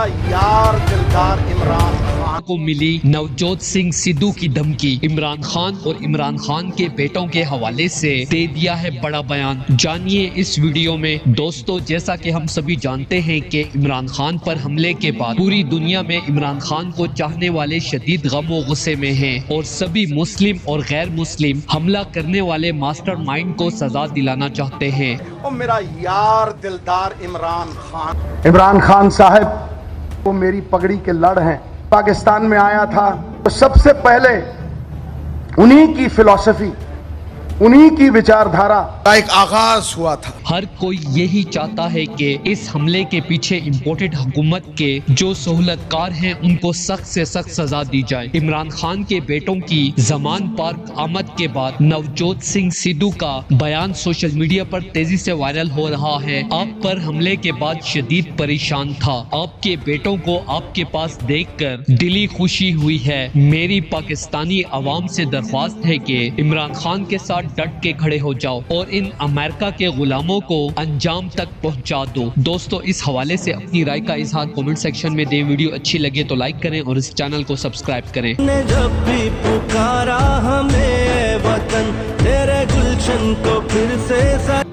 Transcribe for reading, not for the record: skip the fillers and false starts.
मेरा यार दिलदार इमरान खान को मिली नवजोत सिंह सिद्धू की धमकी। इमरान खान और इमरान खान के बेटों के हवाले से दे दिया है बड़ा बयान। जानिए इस वीडियो में। दोस्तों, जैसा कि हम सभी जानते हैं कि इमरान खान पर हमले के बाद पूरी दुनिया में इमरान खान को चाहने वाले शदीद गम और गुस्से में हैं और सभी मुस्लिम और गैर मुस्लिम हमला करने वाले मास्टरमाइंड को सजा दिलाना चाहते हैं। और मेरा यार दिलदार इमरान खान साहब वो मेरी पगड़ी के लड़ हैं। पाकिस्तान में आया था तो सबसे पहले उन्हीं की फिलॉसफी, उन्हीं की विचारधारा का एक आगाज हुआ था। हर कोई यही चाहता है कि इस हमले के पीछे इम्पोर्टेड हुकूमत के जो सहूलतकार हैं उनको सख्त से सख्त सजा दी जाए। इमरान खान के बेटों की जमान पार्क आमद के बाद नवजोत सिंह सिद्धू का बयान सोशल मीडिया पर तेजी से वायरल हो रहा है। आप पर हमले के बाद शदीद परेशान था। आपके बेटों को आपके पास देखकर दिली खुशी हुई है। मेरी पाकिस्तानी अवाम से दरख्वास्त है कि इमरान खान के साथ डट के खड़े हो जाओ और इन अमेरिका के गुलामों को अंजाम तक पहुंचा दो। दोस्तों, इस हवाले से अपनी राय का इजहार कमेंट सेक्शन में दें। वीडियो अच्छी लगे तो लाइक करें और इस चैनल को सब्सक्राइब करें। जब भी पुकारा हमें वतन तेरे गुलशन को फिर से